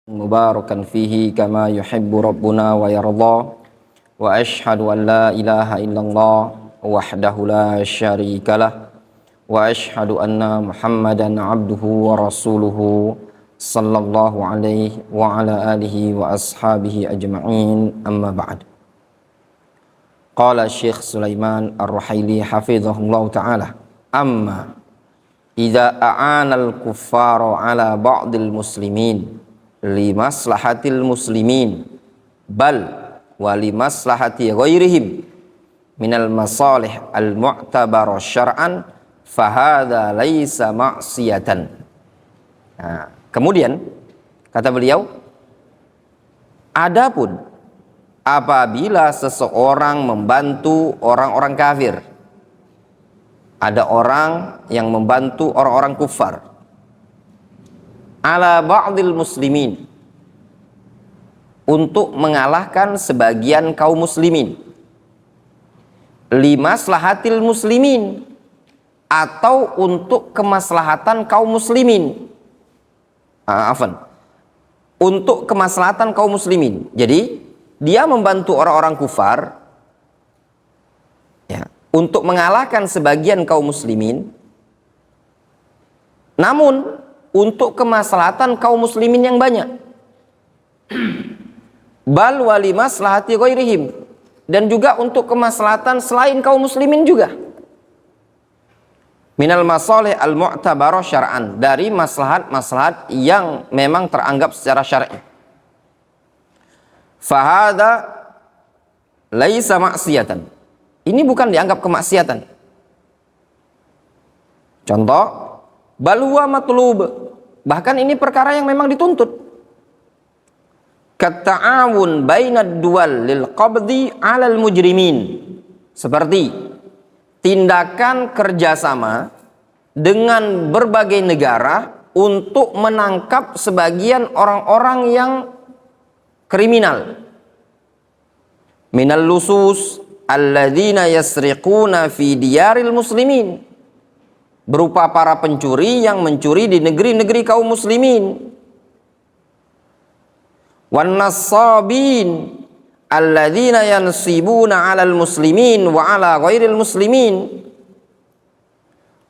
mubarakan fihi kama yuhibbu rabbuna wa yarda wa ashhadu an la ilaha illallah wahdahu la syarikalah wa ashhadu anna muhammadan abduhu wa rasuluhu sallallahu alaihi wa ala alihi wa ashabihi ajma'in amma ba'd. Qala Syekh Sulaiman Ar-Ruhaili hafizahullah ta'ala, amma idza a'ana al-kuffara ala ba'dil muslimin limaslahatil muslimin bal wa limaslahati ghairihim minal masalih al-mu'tabar syar'an fahadha laisa ma'siyatan. Nah, kemudian kata beliau, adapun apabila seseorang membantu orang-orang kafir, ada orang yang membantu orang-orang kufar, ala ba'dil muslimin, untuk mengalahkan sebagian kaum muslimin, limaslahatil muslimin, atau untuk kemaslahatan kaum muslimin, untuk kemaslahatan kaum muslimin. Jadi dia membantu orang-orang kufar ya, untuk mengalahkan sebagian kaum muslimin, namun untuk kemaslahatan kaum muslimin yang banyak. Bal wali maslahati ghairihim, dan juga untuk kemaslahatan selain kaum muslimin juga. Minal masalih al-mu'tabarah syar'an, dari maslahat-maslahat yang memang teranggap secara syar'i. Fahada laisa maksiyatan, ini bukan dianggap kemaksiatan. Contoh, bal huwa matlub, bahkan ini perkara yang memang dituntut. Kata'awun bainad duwal lil qabdi 'alal mujrimin, seperti tindakan kerjasama dengan berbagai negara untuk menangkap sebagian orang-orang yang kriminal. Minal lusus alladzina yasriquna fi diyaril muslimin, berupa para pencuri yang mencuri di negeri-negeri kaum muslimin. Wan nassabin alladzina yansibuna 'alal muslimin wa 'ala ghairil muslimin,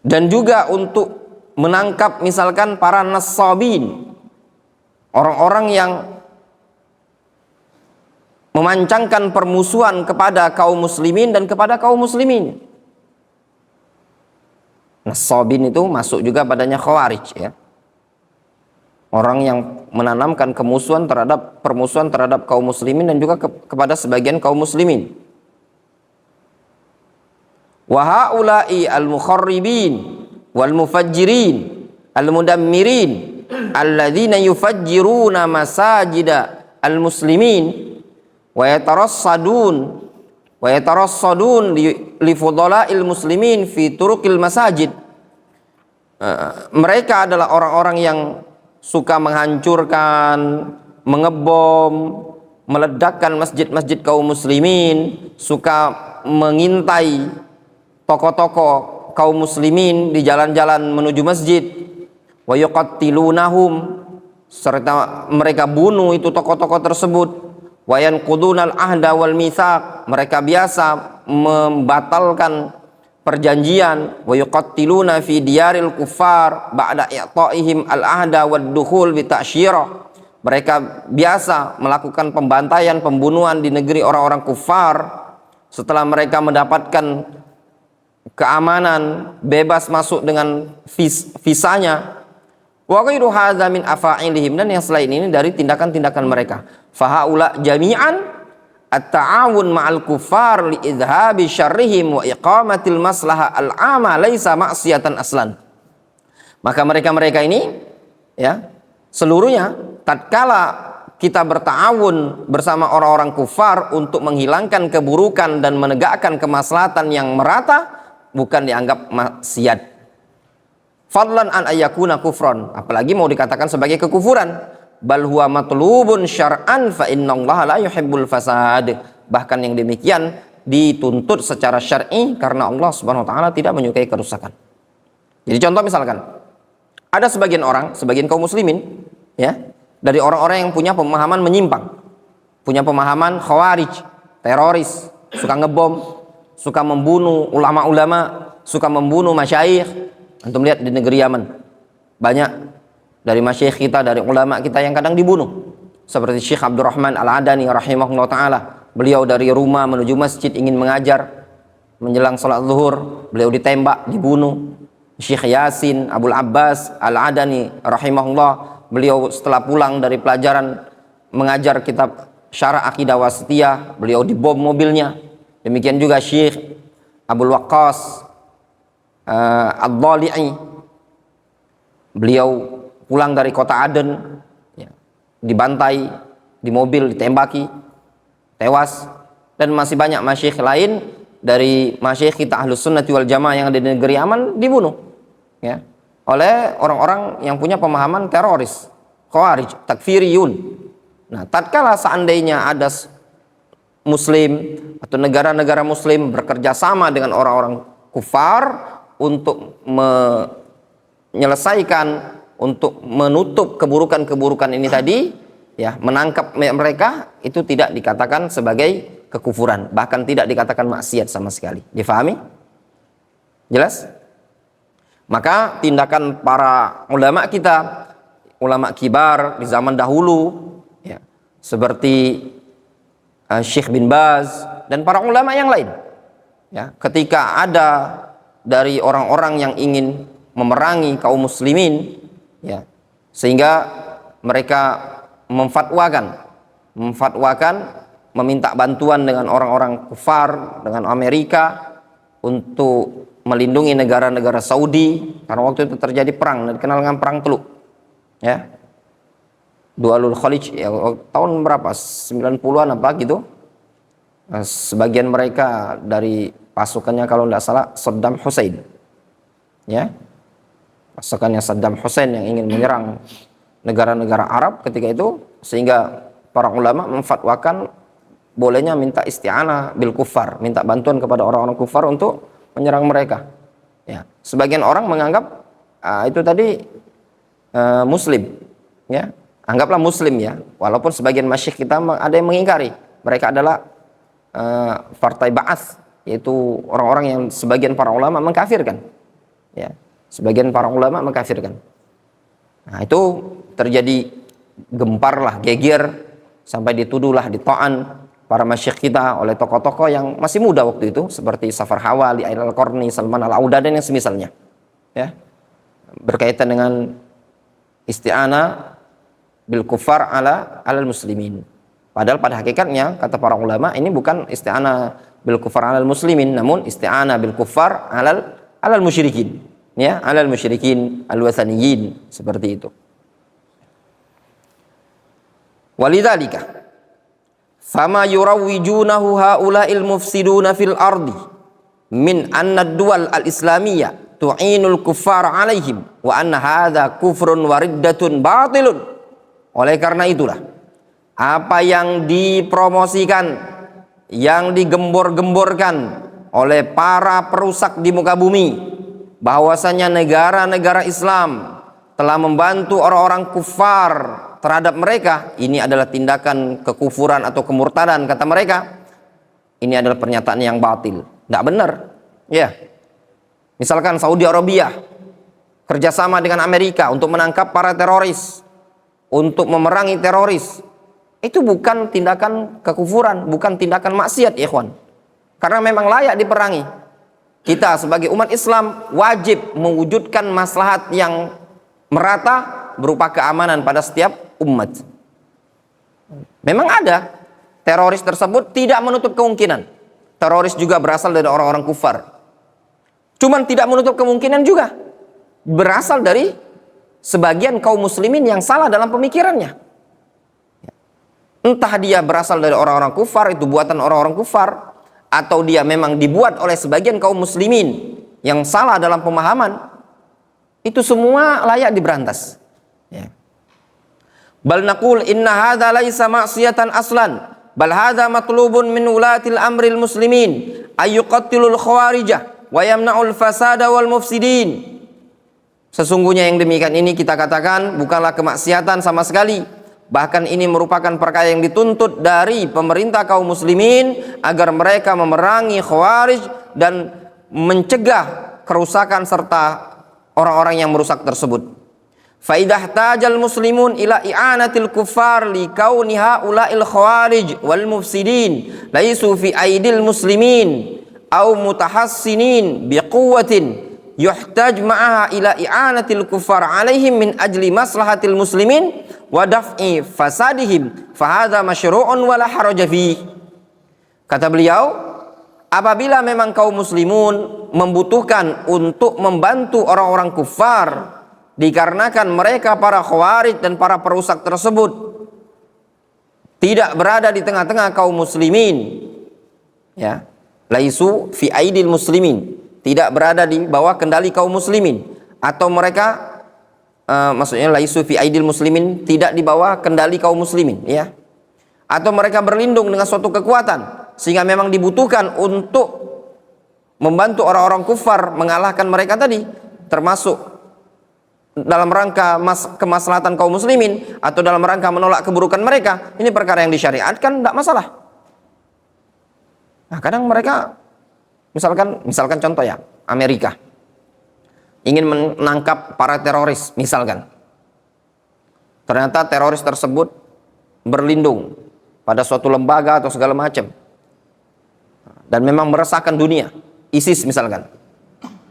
dan juga untuk menangkap misalkan para nassabin, orang-orang yang memancangkan permusuhan kepada kaum muslimin dan kepada kaum muslimin. Nassabin itu masuk juga padanya khawarij ya. Orang yang menanamkan permusuhan terhadap kaum muslimin dan juga kepada sebagian kaum muslimin. Wa haula'i al-mukharribin wal mufajjirin al-mudammirin alladzina yufajjiruna masajida al-muslimin wa yatarassadun li fudala'il muslimin fi turuqil masajid. Mereka adalah orang-orang yang suka menghancurkan, mengebom, meledakkan masjid-masjid kaum muslimin, suka mengintai toko-toko kaum muslimin di jalan-jalan menuju masjid. Wa yuqattilunahum, serta mereka bunuh itu toko-toko tersebut. Wa yanqudunal ahda wal mitsaq, mereka biasa membatalkan perjanjian. Wa yuqattiluna fi diyaril kuffar ba'da i'ta'ihim al-ahda wad dukhul bi ta'syirah, mereka biasa melakukan pembantaian, pembunuhan di negeri orang-orang kufar setelah mereka mendapatkan keamanan, bebas masuk dengan visanya. Wa ghairu hadza min afa'ilihim, dan yang selain ini dari tindakan-tindakan mereka. Fahaula jami'an at-ta'awun ma'al kuffar li idhabi syarrihim wa iqamatil maslahah al-'ama laisa ma'siyatan aslan. Maka mereka-mereka ini ya, seluruhnya tatkala kita berta'awun bersama orang-orang kufar untuk menghilangkan keburukan dan menegakkan kemaslahatan yang merata, bukan dianggap maksiat. Fadlan an ayyakuna kufran, apalagi mau dikatakan sebagai kekufuran. Bal huwa matlubun syar'an fa innallaha la yuhibbul fasad, bahkan yang demikian dituntut secara syar'i karena Allah Subhanahu wa taala tidak menyukai kerusakan. Jadi contoh misalkan ada sebagian orang, sebagian kaum muslimin ya, dari orang-orang yang punya pemahaman menyimpang, punya pemahaman khawarij, teroris, suka ngebom, suka membunuh ulama-ulama, suka membunuh masyayikh. Antum lihat di negeri Yaman, banyak dari masyayikh kita, dari ulama kita yang kadang dibunuh. Seperti Syekh Abdurrahman Al-Adani rahimahullah ta'ala. Beliau dari rumah menuju masjid ingin mengajar, menjelang sholat zuhur beliau ditembak, dibunuh. Syekh Yasin Abul Abbas Al-Adani rahimahullah, beliau setelah pulang dari pelajaran mengajar kitab Syarah Aqidah Wasithiyah, beliau dibom mobilnya. Demikian juga Syekh Abdul Waqqas Ad-Dhali'i, beliau pulang dari kota Aden, ya, dibantai di mobil, ditembaki, tewas. Dan masih banyak masyayikh lain dari masyayikh kita Ahlus Sunnati wal Jamaah yang ada di negeri Yaman dibunuh, ya, oleh orang-orang yang punya pemahaman teroris, khawarij, takfiriyun. Nah, tatkala seandainya ada muslim atau negara-negara muslim bekerja sama dengan orang-orang kufar untuk menyelesaikan, untuk menutup keburukan-keburukan ini tadi, ya, menangkap mereka, itu tidak dikatakan sebagai kekufuran, bahkan tidak dikatakan maksiat sama sekali. Difahami? Jelas? Maka tindakan para ulama kita, ulama kibar di zaman dahulu, ya, seperti Syekh bin Baz dan para ulama yang lain, ya, ketika ada dari orang-orang yang ingin memerangi kaum muslimin, ya, sehingga mereka memfatwakan, meminta bantuan dengan orang-orang kufar, dengan Amerika untuk melindungi negara-negara Saudi, karena waktu itu terjadi perang, dikenal dengan perang Teluk, ya, Dualul Khalij, ya, tahun berapa, 90-an apa gitu. Sebagian mereka dari pasukannya kalau tidak salah Saddam Hussein, ya, pasukannya Saddam Hussein yang ingin menyerang negara-negara Arab ketika itu, sehingga para ulama memfatwakan bolehnya minta isti'anah bil kufar, minta bantuan kepada orang-orang kufar untuk menyerang mereka, ya. Sebagian orang menganggap itu tadi muslim, ya, anggaplah muslim, ya, walaupun sebagian masyayikh kita ada yang mengingkari mereka adalah partai Ba'ats, yaitu orang-orang yang sebagian para ulama mengkafirkan, ya, sebagian para ulama mengkafirkan. Nah, itu terjadi gemparlah, geger, sampai dituduhlah, ditaan para masyayikh kita oleh tokoh-tokoh yang masih muda waktu itu, seperti Safar Hawali, Ail Al-Qarni, Salman Al-Auda, dan yang semisalnya, ya, berkaitan dengan isti'anah bil kufar alal muslimin. Padahal pada hakikatnya kata para ulama ini bukan isti'anah bil kufar alal muslimin, namun isti'anah bil kufar alal musyrikin, ya, alal musyrikin al-wathaniyin, seperti itu. Walidzalika fama yurawwijunahu haula'il mufsiduna fil ardi min anna ad-duwal al-islamiyah tu'inul kuffar alaihim wa anna hadza kufrun wa riddatun batilun. Oleh karena itulah apa yang dipromosikan, yang digembor-gemborkan oleh para perusak di muka bumi, bahwasanya negara-negara Islam telah membantu orang-orang kufar terhadap mereka, ini adalah tindakan kekufuran atau kemurtadan, kata mereka. Ini adalah pernyataan yang batil, tidak benar, ya. Misalkan Saudi Arabia kerjasama dengan Amerika untuk menangkap para teroris, untuk memerangi teroris, itu bukan tindakan kekufuran, bukan tindakan maksiat, ya ikhwan, karena memang layak diperangi. Kita sebagai umat Islam wajib mewujudkan maslahat yang merata berupa keamanan pada setiap umat. Memang ada teroris tersebut, tidak menutup kemungkinan teroris juga berasal dari orang-orang kufar. Cuman tidak menutup kemungkinan juga berasal dari sebagian kaum muslimin yang salah dalam pemikirannya. Entah dia berasal dari orang-orang kufar, itu buatan orang-orang kufar, atau dia memang dibuat oleh sebagian kaum muslimin yang salah dalam pemahaman, itu semua layak diberantas, ya. Bal naqul inna hadza laisa ma'siyatan aslan, bal hadza matlubun min ulatil amril muslimin ayyuqattilul khawarijah wa yamna'ul fasada wal mufsidin. Sesungguhnya yang demikian ini kita katakan bukanlah kemaksiatan sama sekali, Bahkan ini merupakan perkara yang dituntut dari pemerintah kaum muslimin agar mereka memerangi khawarij dan mencegah kerusakan serta orang-orang yang merusak tersebut. Faidah tajal muslimun ila i'anatil kuffar li kauni haula'il khawarij wal mufsidin laisu fi aidil muslimin au mutahassinin biquwwatin yuhtaj ma'aha ila i'anatil kuffar alaihim min ajli maslahatil muslimin wa daf'i fasadihim fahadha masyru'un wala haraja fi. Kata beliau, apabila memang kaum muslimun membutuhkan untuk membantu orang-orang kufar dikarenakan mereka para khawarij dan para perusak tersebut tidak berada di tengah-tengah kaum muslimin, ya, laisu fi aidil muslimin, tidak berada di bawah kendali kaum muslimin, atau mereka maksudnya laisu fi aidil muslimin, tidak di bawah kendali kaum muslimin, ya, atau mereka berlindung dengan suatu kekuatan sehingga memang dibutuhkan untuk membantu orang-orang kufar mengalahkan mereka tadi, termasuk dalam rangka kemaslahatan kaum muslimin atau dalam rangka menolak keburukan mereka. Ini perkara yang disyariatkan, tidak masalah. Nah, kadang mereka misalkan contoh ya, Amerika ingin menangkap para teroris misalkan. Ternyata teroris tersebut berlindung pada suatu lembaga atau segala macam dan memang meresahkan dunia, ISIS misalkan,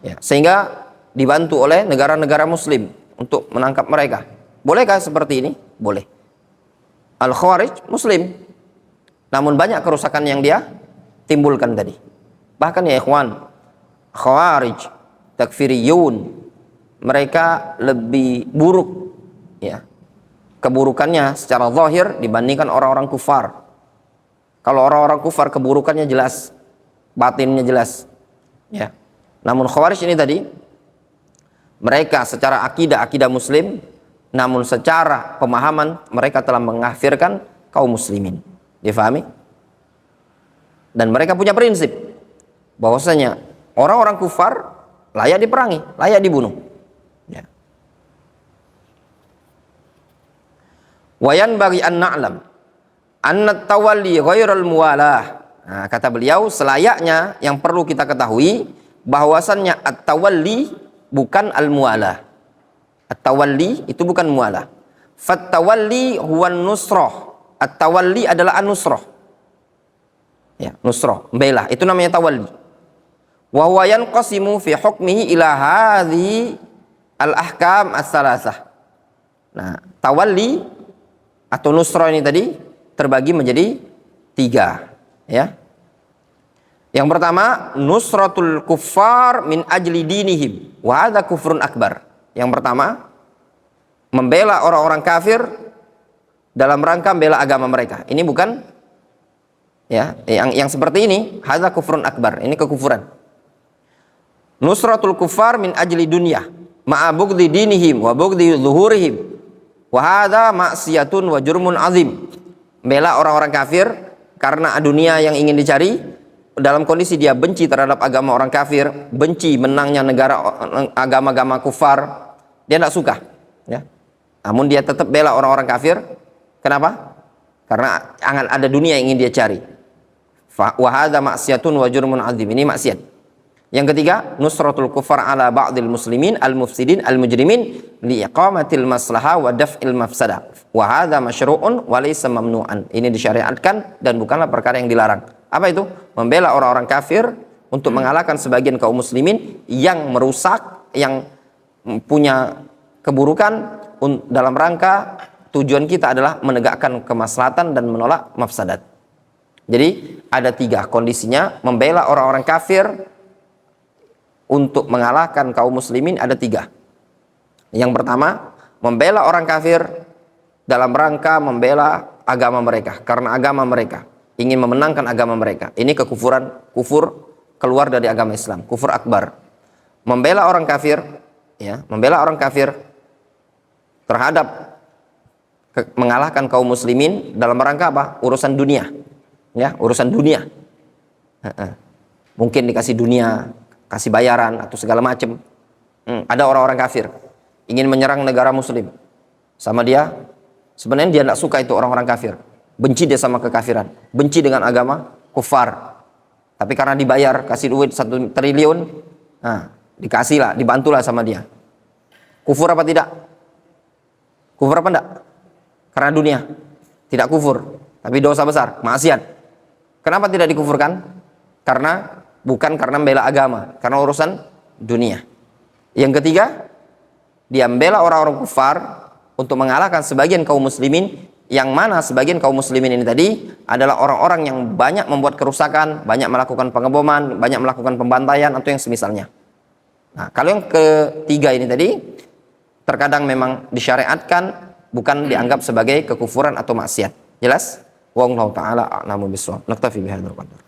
ya, sehingga dibantu oleh negara-negara muslim untuk menangkap mereka. Bolehkah seperti ini? Boleh. Al-Khawarij muslim, namun banyak kerusakan yang dia timbulkan tadi. Bahkan ya ikhwan, Khawarij, takfiriyun, mereka lebih buruk, ya, keburukannya secara zahir dibandingkan orang-orang kufar. Kalau orang-orang kufar keburukannya jelas, batinnya jelas, ya. Namun Khawarij ini tadi, mereka secara akidah muslim, namun secara pemahaman mereka telah mengkafirkan kaum muslimin. Difahami? Dan mereka punya prinsip bahwasanya orang-orang kufar layak diperangi, layak dibunuh, ya. Wayan bagi an na'lam anna tawalli ghairul muwalah. Nah, kata beliau, selayaknya yang perlu kita ketahui bahwasannya at-tawalli bukan al-muwalah. At-tawalli itu bukan muwalah. Fat-tawalli huwa nusrah. At-tawalli adalah an-nusrah. Ya, nusrah, membela, itu namanya tawalli. Wa huwa yanqasimu fi hukmihi ila hadhihi al-ahkam as-salasah. Nah, tawalli atau nusrah ini tadi terbagi menjadi 3, ya. Yang pertama, nusratul kuffar min ajli dinihim wa hadza kufrun akbar. Yang pertama, membela orang-orang kafir dalam rangka membela agama mereka. Ini bukan, ya, yang seperti ini, hadza kufrun akbar. Ini kekufuran. Nusratul kuffar min ajli dunya ma'a bughdhi dinihim wa bughdhi zuhurihim wa hadza ma'siyatun wa jurmun azim. Membela orang-orang kafir karena dunia yang ingin dicari, dalam kondisi dia benci terhadap agama orang kafir, benci menangnya negara agama-agama kufar, dia tidak suka, ya. Namun dia tetap bela orang-orang kafir. Kenapa? Karena ada dunia yang ingin dia cari. Wa hadza ma'siyatun wa jurmun azim. Ini maksiat. Yang ketiga, nusratul kufar ala ba'dil muslimin al-mufsidin al-mujrimin liiqamatil maslahah wa daf'il mafsadah. Wa hadza masyru'un wa laysa mamnu'an. Ini disyariatkan dan bukanlah perkara yang dilarang. Apa itu? Membela orang-orang kafir untuk mengalahkan sebagian kaum muslimin yang merusak, yang punya keburukan, dalam rangka tujuan kita adalah menegakkan kemaslahatan dan menolak mafsadat. Jadi ada 3 kondisinya membela orang-orang kafir untuk mengalahkan kaum muslimin, ada 3. Yang pertama, membela orang kafir dalam rangka membela agama mereka, karena agama mereka, ingin memenangkan agama mereka. Ini kekufuran, kufur keluar dari agama Islam, kufur akbar. Membela orang kafir, ya, membela orang kafir terhadap mengalahkan kaum muslimin dalam rangka apa? Urusan dunia, ya, urusan dunia. Mungkin dikasih dunia, kasih bayaran atau segala macam. Ada orang-orang kafir ingin menyerang negara muslim, sama dia Sebenarnya dia tidak suka itu orang-orang kafir. Benci dia sama kekafiran. Benci dengan agama kufar. Tapi karena dibayar, kasih duit 1 triliun, nah, dikasih lah, dibantulah sama dia. Kufur apa tidak? Kufur apa enggak? Karena dunia. Tidak kufur. Tapi dosa besar, maksiat. Kenapa tidak dikufurkan? Karena bukan karena membela agama. Karena urusan dunia. Yang ketiga, dia membela orang-orang kufar untuk mengalahkan sebagian kaum muslimin, yang mana sebagian kaum muslimin ini tadi adalah orang-orang yang banyak membuat kerusakan, banyak melakukan pengeboman, banyak melakukan pembantaian atau yang semisalnya. Nah, kalau yang ketiga ini tadi terkadang memang disyariatkan, bukan dianggap sebagai kekufuran atau maksiat. Jelas? Wallahu taala a'lamu bissawab. Naktafi bihadzal qadar.